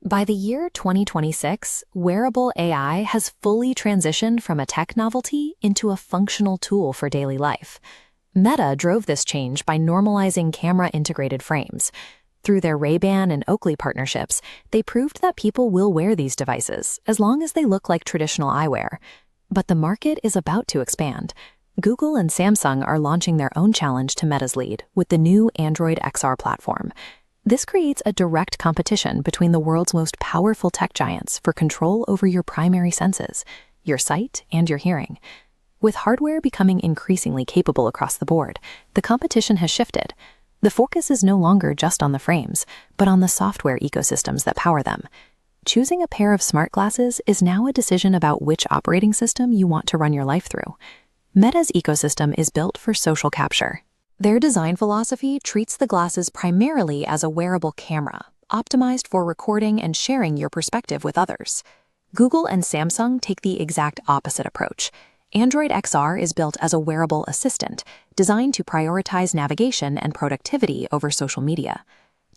By the year 2026, wearable AI has fully transitioned from a tech novelty into a functional tool for daily life. Meta drove this change by normalizing camera-integrated frames. Through their Ray-Ban and Oakley partnerships, they proved that people will wear these devices as long as they look like traditional eyewear. But the market is about to expand. Google and Samsung are launching their own challenge to Meta's lead with the new Android XR platform. This creates a direct competition between the world's most powerful tech giants for control over your primary senses, your sight and your hearing. With hardware becoming increasingly capable across the board, the competition has shifted. The focus is no longer just on the frames, but on the software ecosystems that power them. Choosing a pair of smart glasses is now a decision about which operating system you want to run your life through. Meta's ecosystem is built for social capture. Their design philosophy treats the glasses primarily as a wearable camera, optimized for recording and sharing your perspective with others. Google and Samsung take the exact opposite approach. Android XR is built as a wearable assistant, designed to prioritize navigation and productivity over social media.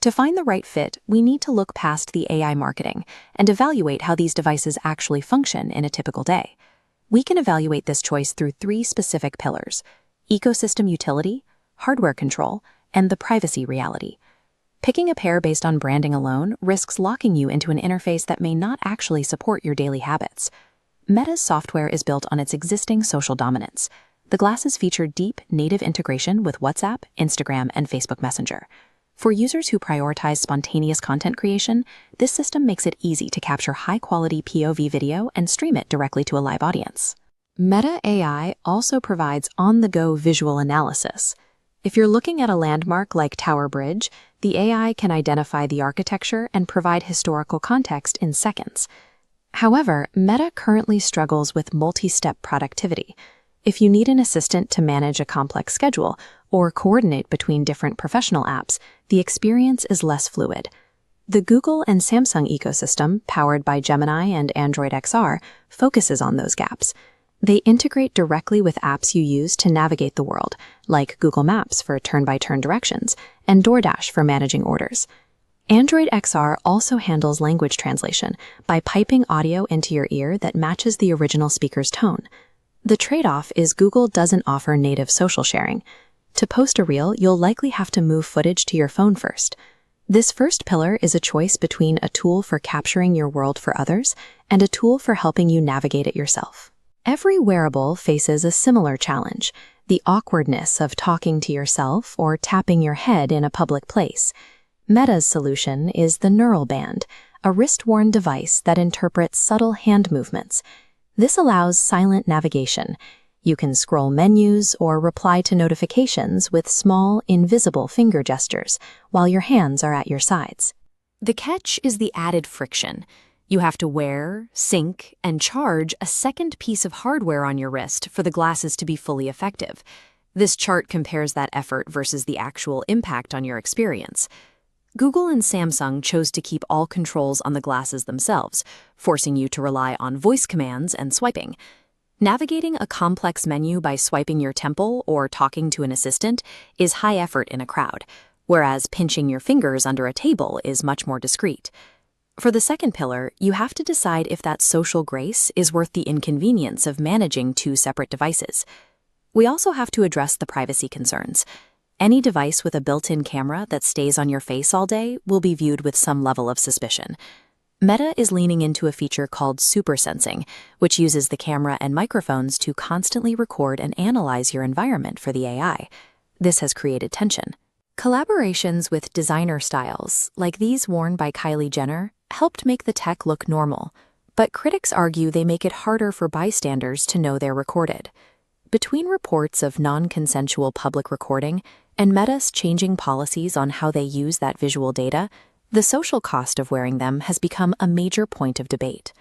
To find the right fit, we need to look past the AI marketing and evaluate how these devices actually function in a typical day. We can evaluate this choice through three specific pillars: ecosystem utility, hardware control, and the privacy reality. Picking a pair based on branding alone risks locking you into an interface that may not actually support your daily habits. Meta's software is built on its existing social dominance. The glasses feature deep native integration with WhatsApp, Instagram, and Facebook Messenger. For users who prioritize spontaneous content creation, this system makes it easy to capture high-quality POV video and stream it directly to a live audience. Meta AI also provides on-the-go visual analysis. If you're looking at a landmark like Tower Bridge, the AI can identify the architecture and provide historical context in seconds. However, Meta currently struggles with multi-step productivity. If you need an assistant to manage a complex schedule or coordinate between different professional apps, the experience is less fluid. The Google and Samsung ecosystem, powered by Gemini and Android XR, focuses on those gaps. They integrate directly with apps you use to navigate the world, like Google Maps for turn-by-turn directions and DoorDash for managing orders. Android XR also handles language translation by piping audio into your ear that matches the original speaker's tone. The trade-off is Google doesn't offer native social sharing. To post a reel, you'll likely have to move footage to your phone first. This first pillar is a choice between a tool for capturing your world for others and a tool for helping you navigate it yourself. Every wearable faces a similar challenge: the awkwardness of talking to yourself or tapping your head in a public place. Meta's solution is the Neural Band, a wrist-worn device that interprets subtle hand movements. This allows silent navigation. You can scroll menus or reply to notifications with small, invisible finger gestures while your hands are at your sides. The catch is the added friction. You have to wear, sync, and charge a second piece of hardware on your wrist for the glasses to be fully effective. This chart compares that effort versus the actual impact on your experience. Google and Samsung chose to keep all controls on the glasses themselves, forcing you to rely on voice commands and swiping. Navigating a complex menu by swiping your temple or talking to an assistant is high effort in a crowd, whereas pinching your fingers under a table is much more discreet. For the second pillar, you have to decide if that social grace is worth the inconvenience of managing two separate devices. We also have to address the privacy concerns. Any device with a built-in camera that stays on your face all day will be viewed with some level of suspicion. Meta is leaning into a feature called super sensing, which uses the camera and microphones to constantly record and analyze your environment for the AI. This has created tension. Collaborations with designer styles, like these worn by Kylie Jenner, helped make the tech look normal, but critics argue they make it harder for bystanders to know they're recorded. Between reports of non-consensual public recording and Meta's changing policies on how they use that visual data, the social cost of wearing them has become a major point of debate.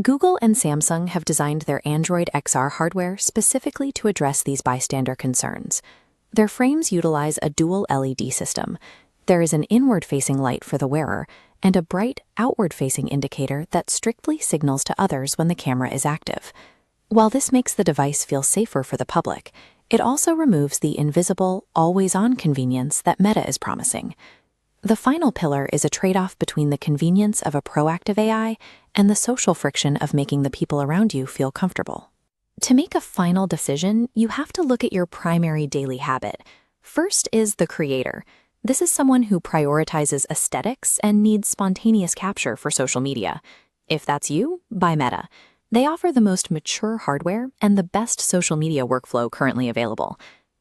Google and Samsung have designed their Android XR hardware specifically to address these bystander concerns. Their frames utilize a dual LED system. There is an inward-facing light for the wearer and a bright, outward-facing indicator that strictly signals to others when the camera is active. While this makes the device feel safer for the public, it also removes the invisible, always-on convenience that Meta is promising. The final pillar is a trade-off between the convenience of a proactive AI and the social friction of making the people around you feel comfortable. To make a final decision, you have to look at your primary daily habit. First is the creator. This is someone who prioritizes aesthetics and needs spontaneous capture for social media. If that's you, buy Meta. They offer the most mature hardware and the best social media workflow currently available.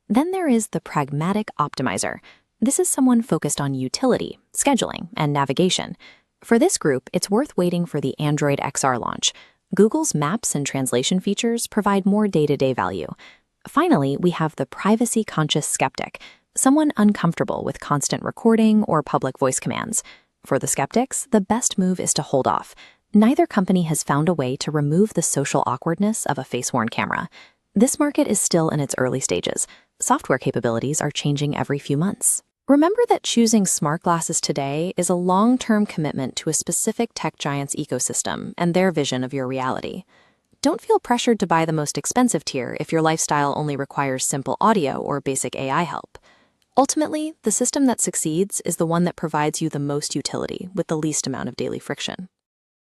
Then there is the pragmatic optimizer. This is someone focused on utility, scheduling, and navigation. For this group, it's worth waiting for the Android XR launch. Google's maps and translation features provide more day-to-day value. Finally, we have the privacy-conscious skeptic, someone uncomfortable with constant recording or public voice commands. For the skeptics, the best move is to hold off. Neither company has found a way to remove the social awkwardness of a face-worn camera. This market is still in its early stages. Software capabilities are changing every few months. Remember that choosing smart glasses today is a long-term commitment to a specific tech giant's ecosystem and their vision of your reality. Don't feel pressured to buy the most expensive tier if your lifestyle only requires simple audio or basic AI help. Ultimately, the system that succeeds is the one that provides you the most utility with the least amount of daily friction.